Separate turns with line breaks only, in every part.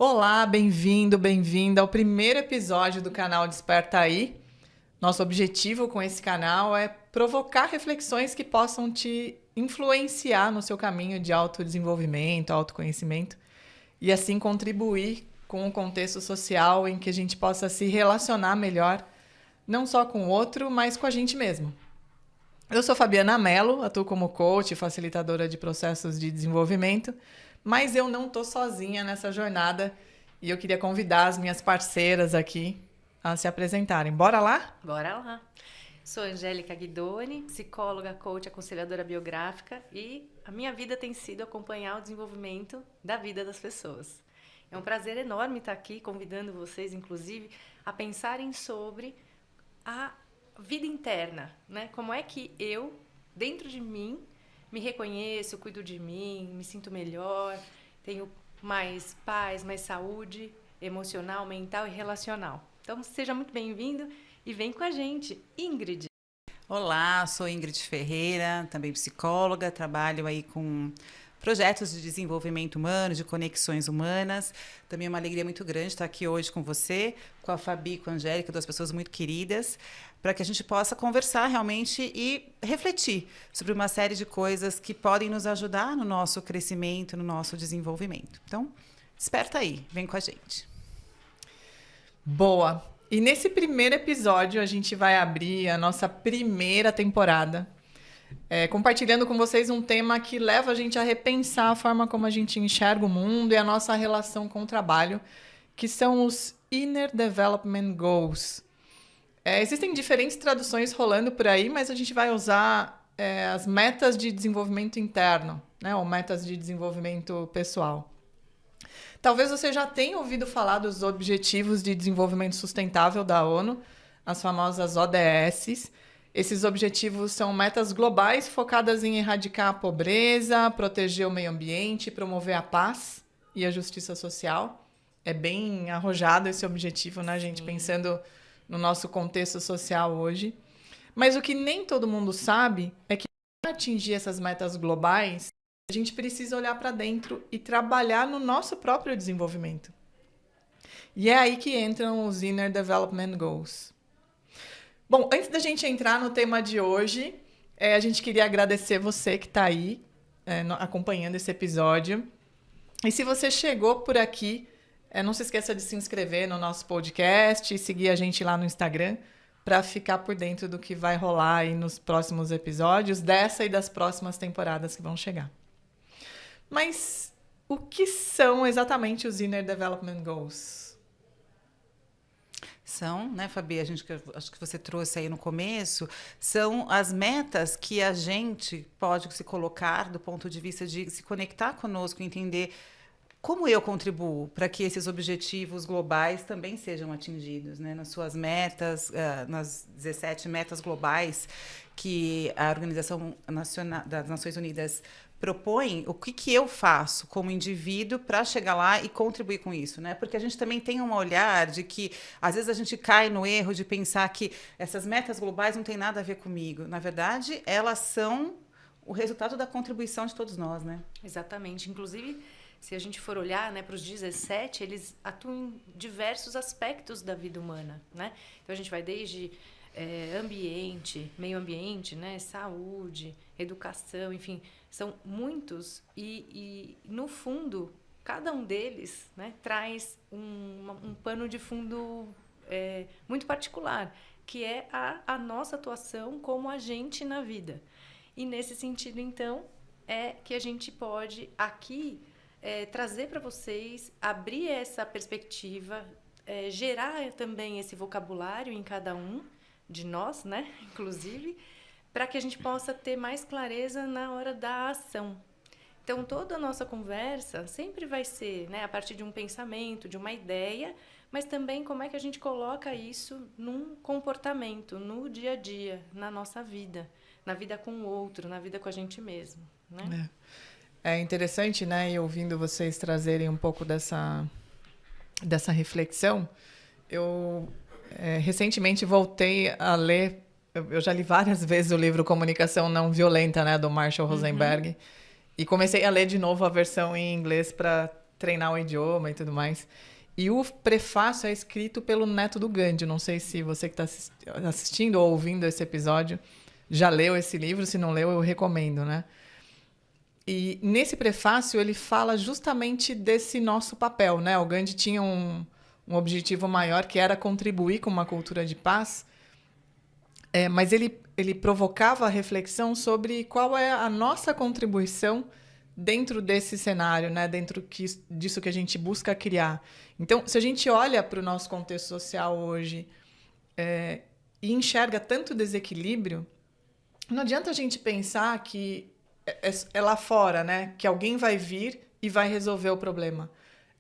Olá, bem-vindo, bem-vinda ao primeiro episódio do canal Desperta Aí. Nosso objetivo com esse canal é provocar reflexões que possam te influenciar no seu caminho de autodesenvolvimento, autoconhecimento e assim contribuir com o contexto social em que a gente possa se relacionar melhor, não só com o outro, mas com a gente mesmo. Eu sou Fabiana Mello, atuo como coach e facilitadora de processos de desenvolvimento, mas eu não estou sozinha nessa jornada e eu queria convidar as minhas parceiras aqui a se apresentarem. Bora lá?
Bora lá! Sou Angélica Guidoni, psicóloga, coach, aconselhadora biográfica e a minha vida tem sido acompanhar o desenvolvimento da vida das pessoas. É um prazer enorme estar aqui convidando vocês, inclusive, a pensarem sobre a vida interna, né? Como é que eu, dentro de mim, me reconheço, cuido de mim, me sinto melhor, tenho mais paz, mais saúde emocional, mental e relacional. Então, seja muito bem-vindo e vem com a gente, Ingrid.
Olá, sou Ingrid Ferreira, também psicóloga, trabalho aí com projetos de desenvolvimento humano, de conexões humanas. Também é uma alegria muito grande estar aqui hoje com você, com a Fabi e com a Angélica, duas pessoas muito queridas, para que a gente possa conversar realmente e refletir sobre uma série de coisas que podem nos ajudar no nosso crescimento, no nosso desenvolvimento. Então, desperta aí, vem com a gente.
Boa! E nesse primeiro episódio a gente vai abrir a nossa primeira temporada, compartilhando com vocês um tema que leva a gente a repensar a forma como a gente enxerga o mundo e a nossa relação com o trabalho, que são os Inner Development Goals. Existem diferentes traduções rolando por aí, mas a gente vai usar as metas de desenvolvimento interno, né, ou metas de desenvolvimento pessoal. Talvez você já tenha ouvido falar dos Objetivos de Desenvolvimento Sustentável da ONU, as famosas ODS. Esses objetivos são metas globais focadas em erradicar a pobreza, proteger o meio ambiente, promover a paz e a justiça social. É bem arrojado esse objetivo, né, gente? Pensando no nosso contexto social hoje. Mas o que nem todo mundo sabe é que para atingir essas metas globais, a gente precisa olhar para dentro e trabalhar no nosso próprio desenvolvimento. E é aí que entram os Inner Development Goals. Bom, antes da gente entrar no tema de hoje, a gente queria agradecer você que está aí acompanhando esse episódio. E se você chegou por aqui, não se esqueça de se inscrever no nosso podcast e seguir a gente lá no Instagram para ficar por dentro do que vai rolar aí nos próximos episódios, dessa e das próximas temporadas que vão chegar. Mas o que são exatamente os Inner Development Goals?
São, né, Fabi, acho que você trouxe aí no começo, são as metas que a gente pode se colocar do ponto de vista de se conectar conosco, entender como eu contribuo para que esses objetivos globais também sejam atingidos, né? Nas suas metas, nas 17 metas globais que a Organização das Nações Unidas propõe, o que eu faço como indivíduo para chegar lá e contribuir com isso, né? Porque a gente também tem um olhar de que, às vezes, a gente cai no erro de pensar que essas metas globais não têm nada a ver comigo. Na verdade, elas são o resultado da contribuição de todos nós, né?
Exatamente. Inclusive, se a gente for olhar, né, para os 17, eles atuam em diversos aspectos da vida humana, né? Então, a gente vai desde ambiente, meio ambiente, né, saúde, educação, enfim, são muitos e no fundo, cada um deles, né, traz um pano de fundo muito particular, que é a nossa atuação como agente na vida. E nesse sentido, então, é que a gente pode aqui trazer para vocês, abrir essa perspectiva, gerar também esse vocabulário em cada um de nós, né, inclusive, para que a gente possa ter mais clareza na hora da ação. Então, toda a nossa conversa sempre vai ser, né, a partir de um pensamento, de uma ideia, mas também como é que a gente coloca isso num comportamento, no dia a dia, na nossa vida, na vida com o outro, na vida com a gente mesmo, né?
É interessante, né, e ouvindo vocês trazerem um pouco dessa reflexão, eu recentemente voltei a ler, eu já li várias vezes o livro Comunicação Não Violenta, né, do Marshall Rosenberg, e comecei a ler de novo a versão em inglês para treinar o idioma e tudo mais. E o prefácio é escrito pelo neto do Gandhi. Não sei se você que está assistindo ou ouvindo esse episódio já leu esse livro. Se não leu, eu recomendo, né? E nesse prefácio ele fala justamente desse nosso papel, né? O Gandhi tinha um objetivo maior, que era contribuir com uma cultura de paz, mas ele provocava a reflexão sobre qual é a nossa contribuição dentro desse cenário, né? Dentro disso que a gente busca criar. Então, se a gente olha para o nosso contexto social hoje e enxerga tanto desequilíbrio, não adianta a gente pensar que é lá fora, né? Que alguém vai vir e vai resolver o problema.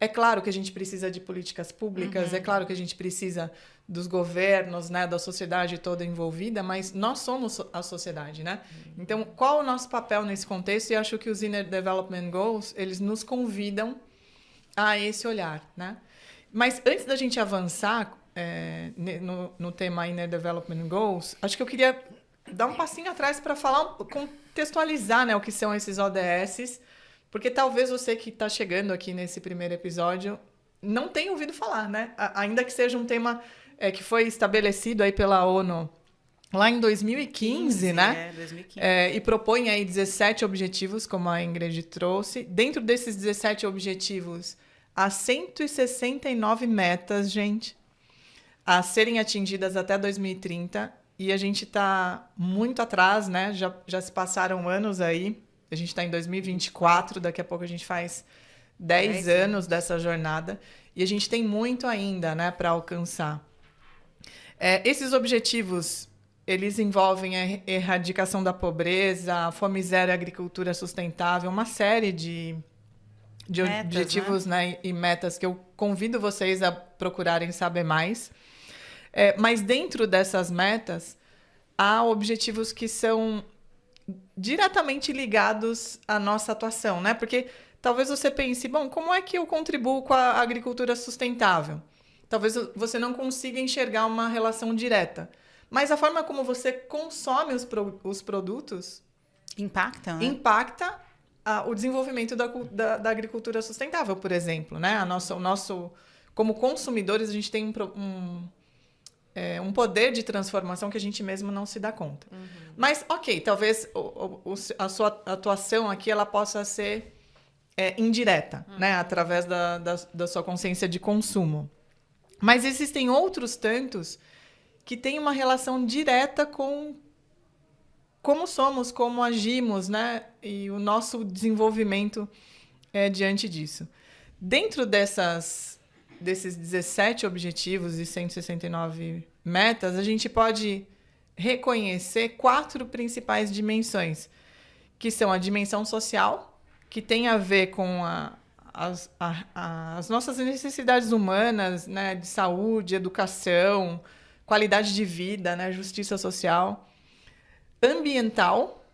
É claro que a gente precisa de políticas públicas, é claro que a gente precisa dos governos, né, da sociedade toda envolvida, mas nós somos a sociedade, né? Então, qual o nosso papel nesse contexto? E acho que os Inner Development Goals, eles nos convidam a esse olhar, né? Mas antes da gente avançar no tema Inner Development Goals, acho que eu queria dar um passinho atrás para contextualizar, né, o que são esses ODS, porque talvez você que está chegando aqui nesse primeiro episódio não tenha ouvido falar, né? Ainda que seja um tema que foi estabelecido aí pela ONU lá em 2015, né?
2015.
E propõe aí 17 objetivos, como a Ingrid trouxe. Dentro desses 17 objetivos, há 169 metas, gente, a serem atingidas até 2030. E a gente está muito atrás, né? Já se passaram anos aí. A gente está em 2024, daqui a pouco a gente faz 10 anos dessa jornada. E a gente tem muito ainda, né, para alcançar. Esses objetivos, eles envolvem a erradicação da pobreza, a fome zero e a agricultura sustentável, uma série de metas, objetivos, né, e metas que eu convido vocês a procurarem saber mais. Mas dentro dessas metas, há objetivos que são diretamente ligados à nossa atuação, né? Porque talvez você pense, bom, como é que eu contribuo com a agricultura sustentável? Talvez você não consiga enxergar uma relação direta. Mas a forma como você consome os produtos
impacta, né?
Impacta o desenvolvimento da agricultura sustentável, por exemplo, né? Como consumidores, a gente tem um poder de transformação que a gente mesmo não se dá conta. Mas, ok, talvez a sua atuação aqui ela possa ser indireta, né? Através da sua consciência de consumo. Mas existem outros tantos que têm uma relação direta com como somos, como agimos, né? E o nosso desenvolvimento diante disso. Dentro desses 17 objetivos e 169 metas, a gente pode reconhecer 4 principais dimensões, que são a dimensão social, que tem a ver com as nossas necessidades humanas, né, de saúde, educação, qualidade de vida, né, justiça social. Ambiental,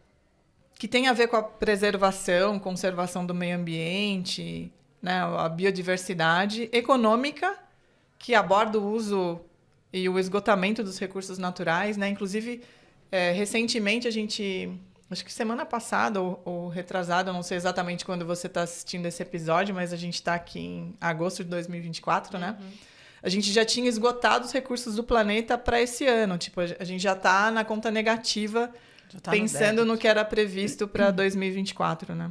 que tem a ver com a preservação, conservação do meio ambiente, né, a biodiversidade. Econômica, que aborda o uso e o esgotamento dos recursos naturais, né? Inclusive, recentemente, acho que semana passada ou retrasada, não sei exatamente quando você está assistindo esse episódio, mas a gente está aqui em agosto de 2024, né? A gente já tinha esgotado os recursos do planeta para esse ano. Tipo, a gente já está na conta negativa, pensando no que era previsto para 2024, né?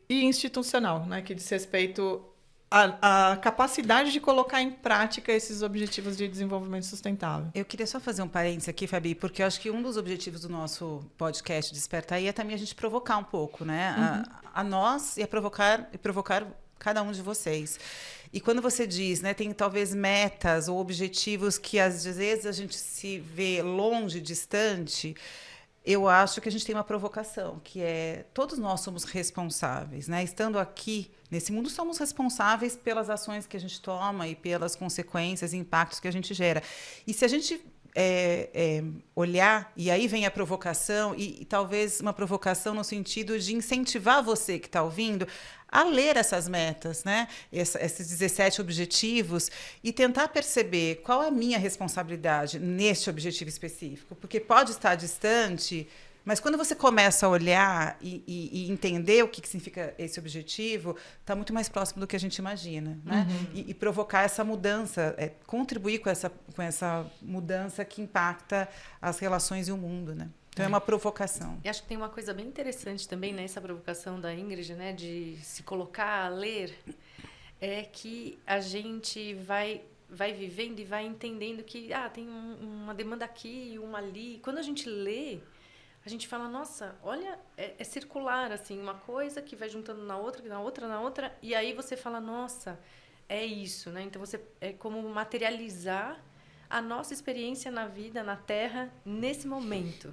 E institucional, né? Que diz respeito à capacidade de colocar em prática esses objetivos de desenvolvimento sustentável.
Eu queria só fazer um parênteses aqui, Fabi, porque eu acho que um dos objetivos do nosso podcast Desperta Aí é também a gente provocar um pouco, né? A nós e provocar cada um de vocês. E quando você diz, né, tem talvez metas ou objetivos que às vezes a gente se vê longe, distante, eu acho que a gente tem uma provocação, que é todos nós somos responsáveis, né? Estando aqui nesse mundo, somos responsáveis pelas ações que a gente toma e pelas consequências e impactos que a gente gera. E se a gente olhar, e aí vem a provocação, e talvez uma provocação no sentido de incentivar você que está ouvindo a ler essas metas, né? Esses 17 objetivos, e tentar perceber qual é a minha responsabilidade neste objetivo específico. Porque pode estar distante Mas quando você começa a olhar e entender o que significa esse objetivo, está muito mais próximo do que a gente imagina, né? E provocar essa mudança, contribuir com essa mudança que impacta as relações e o mundo, né? Então é uma provocação.
E acho que tem uma coisa bem interessante também nessa provocação da Ingrid, né, de se colocar a ler, é que a gente vai vivendo e vai entendendo que tem uma demanda aqui e uma ali. Quando a gente lê, a gente fala, nossa, olha, é circular, assim, uma coisa que vai juntando na outra, e aí você fala, nossa, é isso, né? Então, é como materializar a nossa experiência na vida, na Terra, nesse momento,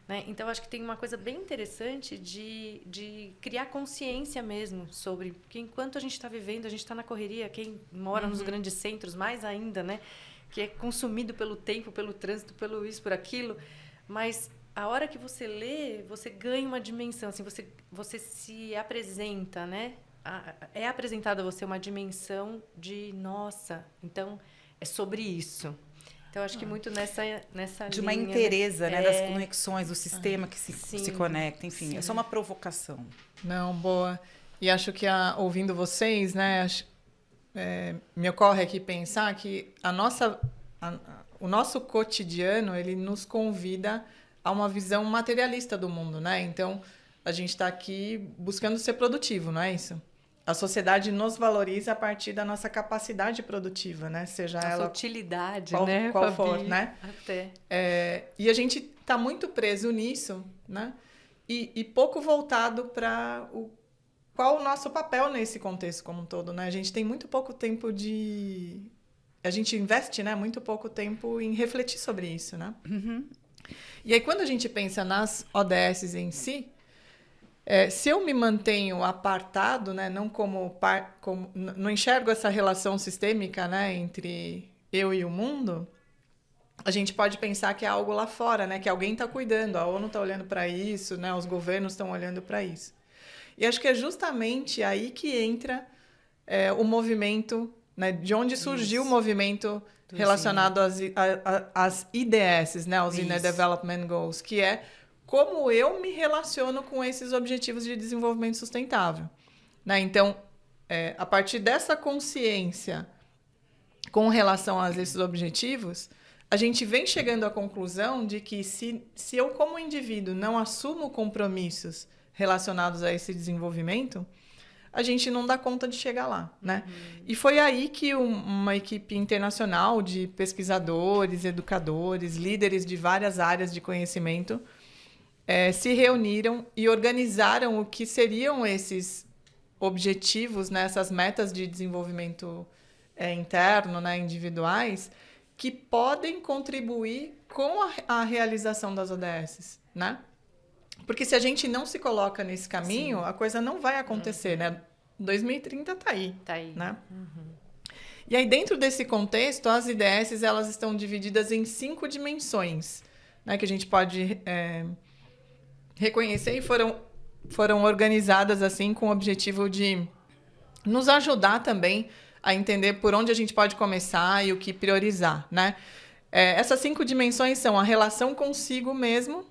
né? Então, acho que tem uma coisa bem interessante de criar consciência mesmo sobre... Porque enquanto a gente está vivendo, a gente está na correria, quem mora nos grandes centros, mais ainda, né? Que é consumido pelo tempo, pelo trânsito, pelo isso, por aquilo, mas... A hora que você lê, você ganha uma dimensão, assim, você se apresenta, né? É apresentada a você uma dimensão de, nossa, então é sobre isso. Então, acho que muito nessa
de
linha,
uma inteireza, né? Das conexões, do sistema que se
sim,
conecta, enfim.
sim.
É só uma provocação.
Não, boa. E acho que, ouvindo vocês, né, me ocorre aqui pensar que o nosso cotidiano, ele nos convida a uma visão materialista do mundo, né? Então, a gente está aqui buscando ser produtivo, não é isso? A sociedade nos valoriza a partir da nossa capacidade produtiva, né? Seja
nossa
ela
utilidade,
qual for, né?
Até.
E a gente está muito preso nisso, né? E pouco voltado para qual o nosso papel nesse contexto como um todo, né? A gente tem muito pouco tempo a gente investe, né? Muito pouco tempo em refletir sobre isso, né? E aí, quando a gente pensa nas ODS em si, se eu me mantenho apartado, né, não não enxergo essa relação sistêmica, né, entre eu e o mundo, a gente pode pensar que é algo lá fora, né, que alguém está cuidando, a ONU está olhando para isso, né, os governos estão olhando para isso. E acho que é justamente aí que entra o movimento, né, de onde surgiu o movimento relacionado às IDS, né, aos Inner Development Goals, que é como eu me relaciono com esses objetivos de desenvolvimento sustentável, né? Então, a partir dessa consciência com relação a esses objetivos, a gente vem chegando à conclusão de que se eu, como indivíduo, não assumo compromissos relacionados a esse desenvolvimento, a gente não dá conta de chegar lá, né? E foi aí que uma equipe internacional de pesquisadores, educadores, líderes de várias áreas de conhecimento se reuniram e organizaram o que seriam esses objetivos, né, essas metas de desenvolvimento interno, né, individuais, que podem contribuir com a realização das ODS, né? Porque se a gente não se coloca nesse caminho, a coisa não vai acontecer, né? 2030 está aí.
Tá aí.
Né? E aí, dentro desse contexto, as IDS elas estão divididas em 5 dimensões, né? Que a gente pode reconhecer e foram organizadas assim com o objetivo de nos ajudar também a entender por onde a gente pode começar e o que priorizar, né? Essas 5 dimensões são a relação consigo mesmo,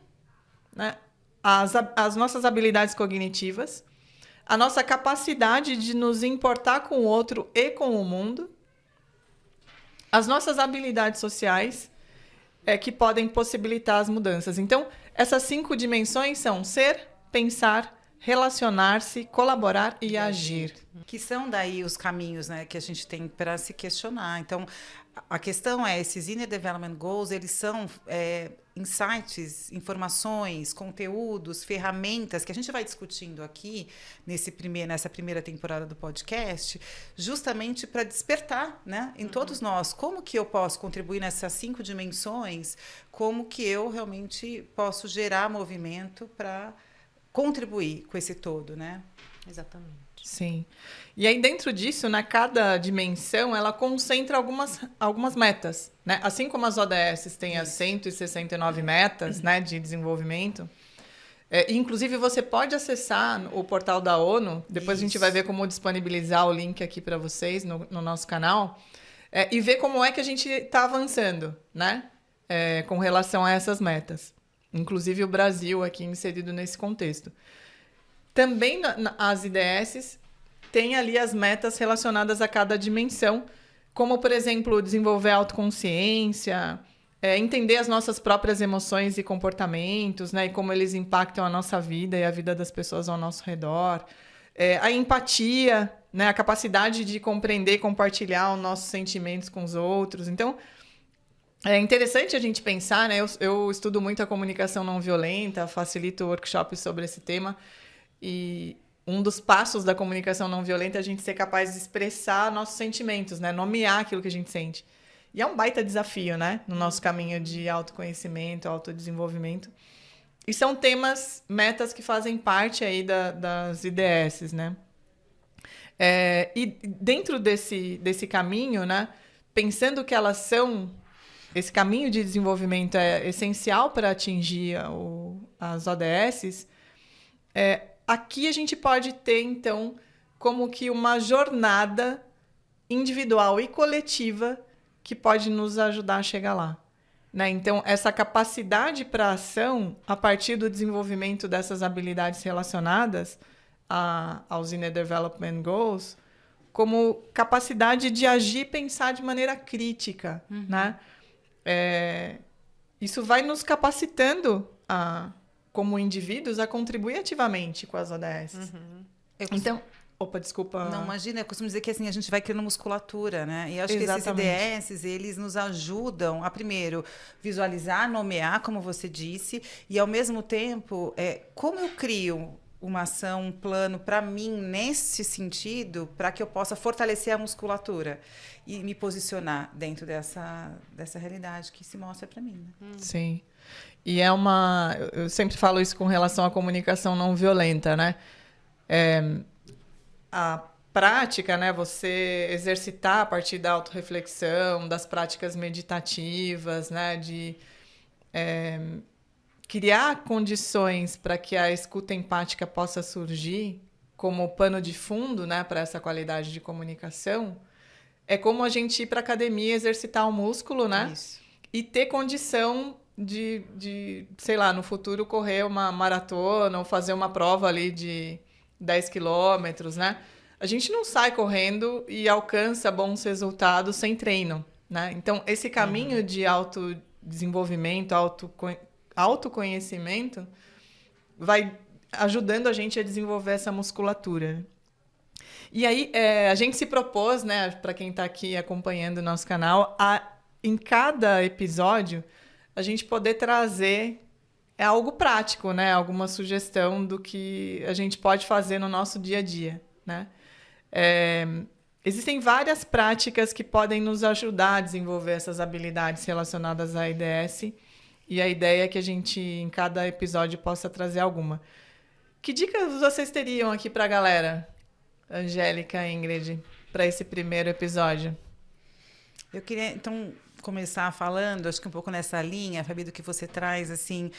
né? As nossas habilidades cognitivas, a nossa capacidade de nos importar com o outro e com o mundo, as nossas habilidades sociais, que podem possibilitar as mudanças. Então, essas 5 dimensões são ser, pensar, relacionar-se, colaborar e agir.
Que são daí os caminhos, né, que a gente tem para se questionar. Então, a questão esses Inner Development Goals, eles são insights, informações, conteúdos, ferramentas que a gente vai discutindo aqui nessa primeira temporada do podcast, justamente para despertar, né, em todos nós, como que eu posso contribuir nessas 5 dimensões, como que eu realmente posso gerar movimento para contribuir com esse todo, né?
Exatamente.
Sim. E aí, dentro disso, né, cada dimensão, ela concentra algumas metas, né? Assim como as ODS têm as 169 metas, né, de desenvolvimento, inclusive você pode acessar o portal da ONU, depois a gente vai ver como disponibilizar o link aqui para vocês no nosso canal, e ver como é que a gente está avançando, né, com relação a essas metas. inclusive o Brasil aqui inserido nesse contexto. Também as IDSs têm ali as metas relacionadas a cada dimensão, como, por exemplo, desenvolver autoconsciência, entender as nossas próprias emoções e comportamentos, né, e como eles impactam a nossa vida e a vida das pessoas ao nosso redor. A empatia, né, a capacidade de compreender e compartilhar os nossos sentimentos com os outros. Então, é interessante a gente pensar, né? Eu estudo muito a comunicação não violenta, facilito workshops sobre esse tema, e um dos passos da comunicação não violenta é a gente ser capaz de expressar nossos sentimentos, né? Nomear aquilo que a gente sente. E é um baita desafio, né? No nosso caminho de autoconhecimento, autodesenvolvimento. E são temas, metas que fazem parte aí das IDSs, né? E dentro desse caminho, né? Pensando que elas são... Esse caminho de desenvolvimento é essencial para atingir as ODSs. Aqui a gente pode ter, então, como que uma jornada individual e coletiva que pode nos ajudar a chegar lá, né? Então, essa capacidade para ação, a partir do desenvolvimento dessas habilidades relacionadas aos Inner Development Goals, como capacidade de agir e pensar de maneira crítica, né? Isso vai nos capacitando como indivíduos, a contribuir ativamente com as ODS. Então, desculpa.
Não, imagina, eu costumo dizer que assim, a gente vai criando musculatura, né? E eu acho
Exatamente.
que esses IDSs, eles nos ajudam a, primeiro, visualizar, nomear, como você disse, e, ao mesmo tempo, como eu crio uma ação, um plano para mim nesse sentido, para que eu possa fortalecer a musculatura e me posicionar dentro dessa realidade que se mostra para mim. Né?
Sim. E eu sempre falo isso com relação à comunicação não violenta, né? A prática, né? Você exercitar a partir da autorreflexão, das práticas meditativas, né? De criar condições para que a escuta empática possa surgir como pano de fundo, né? Para essa qualidade de comunicação. É como a gente ir para a academia exercitar o músculo, né?
Isso.
E ter condição de, sei lá, no futuro correr uma maratona ou fazer uma prova ali de 10 quilômetros, né? A gente não sai correndo e alcança bons resultados sem treino, né? Então, esse caminho de autodesenvolvimento, autoconhecimento vai ajudando a gente a desenvolver essa musculatura. E aí, a gente se propôs, né, para quem está aqui acompanhando o nosso canal, em cada episódio, a gente poder trazer algo prático, né? Alguma sugestão do que a gente pode fazer no nosso dia a dia, né? Existem várias práticas que podem nos ajudar a desenvolver essas habilidades relacionadas à IDS, e a ideia é que a gente, em cada episódio, possa trazer alguma. Que dicas vocês teriam aqui para a galera, Angélica e Ingrid, para esse primeiro episódio?
Eu queria, então, começar falando, acho que um pouco nessa linha, Fabi, do que você traz, assim,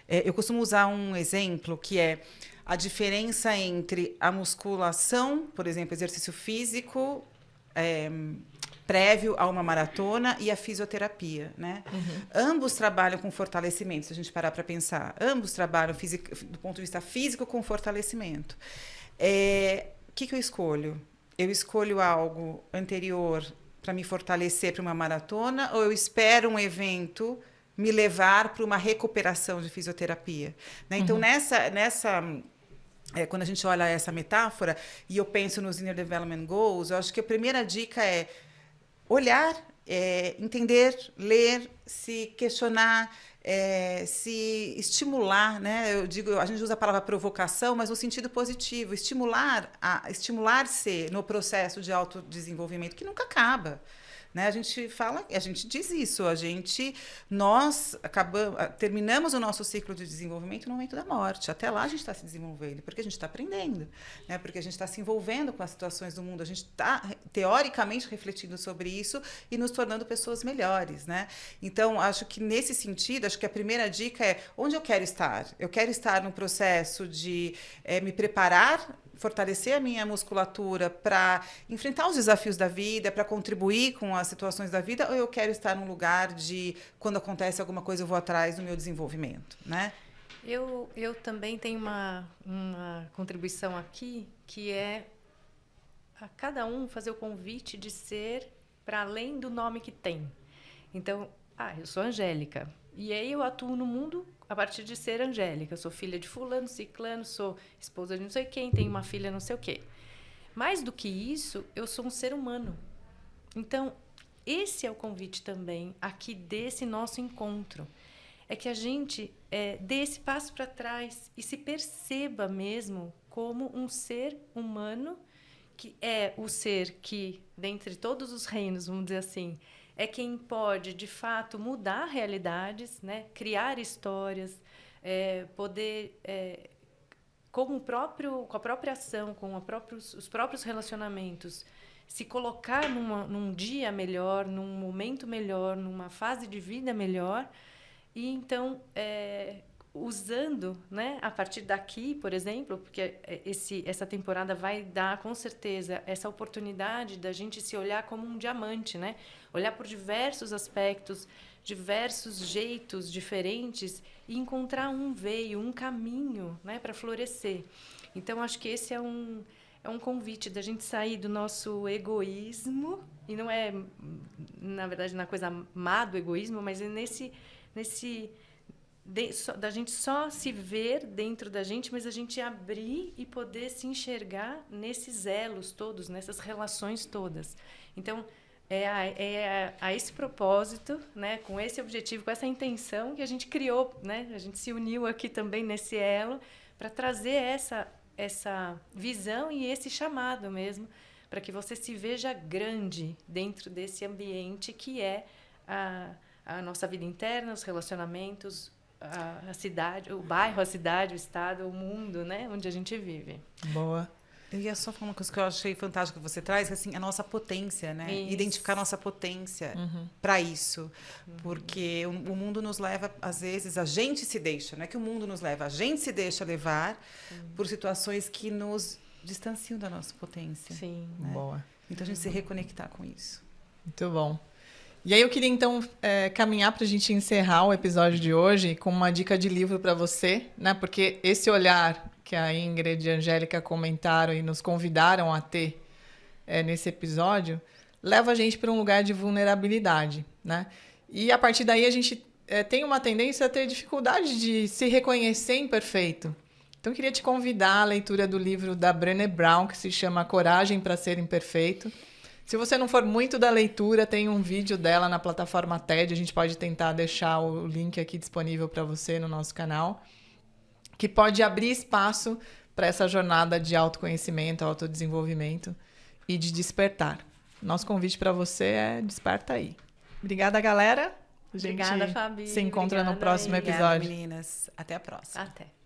eu costumo usar um exemplo que é a diferença entre a musculação, por exemplo, exercício físico, prévio a uma maratona, e a fisioterapia, né? Ambos trabalham com fortalecimento, se a gente parar para pensar. Ambos trabalham do ponto de vista físico com fortalecimento. O que eu escolho? Eu escolho algo anterior para me fortalecer para uma maratona, ou eu espero um evento me levar para uma recuperação de fisioterapia? Né? Então, quando a gente olha essa metáfora, e eu penso nos Inner Development Goals, eu acho que a primeira dica é olhar, entender, ler, se questionar, se estimular, né? A gente usa a palavra provocação, mas no sentido positivo, estimular-se no processo de autodesenvolvimento que nunca acaba. Né? A gente diz isso, nós terminamos o nosso ciclo de desenvolvimento no momento da morte. Até lá a gente está se desenvolvendo, porque a gente está aprendendo, né? Porque a gente está se envolvendo com as situações do mundo, a gente está teoricamente refletindo sobre isso e nos tornando pessoas melhores, né? Então, acho que nesse sentido, acho que a primeira dica é onde eu quero estar. Eu quero estar no processo de me preparar fortalecer a minha musculatura para enfrentar os desafios da vida, para contribuir com as situações da vida, ou eu quero estar num lugar de, quando acontece alguma coisa, eu vou atrás do meu desenvolvimento, né?
Eu também tenho uma contribuição aqui, que é a cada um fazer o convite de ser para além do nome que tem. Então, eu sou Angélica. E aí eu atuo no mundo a partir de ser Angélica. Eu sou filha de fulano, ciclano, sou esposa de não sei quem, tenho uma filha não sei o quê. Mais do que isso, eu sou um ser humano. Então, esse é o convite também aqui desse nosso encontro. É que a gente dê esse passo para trás e se perceba mesmo como um ser humano, que é o ser que, dentre todos os reinos, vamos dizer assim, é quem pode, de fato, mudar realidades, né? Criar histórias, poder, com a própria ação, com os próprios relacionamentos, se colocar num dia melhor, num momento melhor, numa fase de vida melhor. E, então, usando, né, a partir daqui, por exemplo, porque essa temporada vai dar, com certeza, essa oportunidade da gente se olhar como um diamante, né? Olhar por diversos aspectos, diversos jeitos diferentes e encontrar um veio, um caminho, né, para florescer. Então, acho que esse é um convite da gente sair do nosso egoísmo, e não é, na verdade, na coisa má do egoísmo, mas é da gente só se ver dentro da gente, mas a gente abrir e poder se enxergar nesses elos todos, nessas relações todas. Então, a esse propósito, né, com esse objetivo, com essa intenção que a gente criou, né, a gente se uniu aqui também nesse elo para trazer essa visão e esse chamado mesmo, para que você se veja grande dentro desse ambiente que é a nossa vida interna, os relacionamentos, a cidade, o bairro, a cidade, o estado, o mundo, né, onde a gente vive.
Boa.
Eu ia só falar uma coisa que eu achei fantástica que você traz, que assim, a nossa potência, né?
Isso.
Identificar a nossa potência para isso. Porque o mundo nos leva, às vezes, a gente se deixa, não é que o mundo nos leva, a gente se deixa levar por situações que nos distanciam da nossa potência.
Sim.
Né?
Boa.
Então, a gente se reconectar com isso.
Muito bom. E aí eu queria, então, caminhar para a gente encerrar o episódio de hoje com uma dica de livro para você, né? Porque esse olhar que a Ingrid e a Angélica comentaram e nos convidaram a ter nesse episódio, leva a gente para um lugar de vulnerabilidade, né? E a partir daí a gente tem uma tendência a ter dificuldade de se reconhecer imperfeito. Então eu queria te convidar à leitura do livro da Brené Brown, que se chama Coragem para Ser Imperfeito. Se você não for muito da leitura, tem um vídeo dela na plataforma TED, a gente pode tentar deixar o link aqui disponível para você no nosso canal, que pode abrir espaço para essa jornada de autoconhecimento, autodesenvolvimento e de despertar. Nosso convite para você é desperta aí. Obrigada, galera. A gente
Obrigada, Fabi.
se encontra no
Obrigada,
próximo
Obrigada,
episódio.
meninas. Até a próxima.
Até.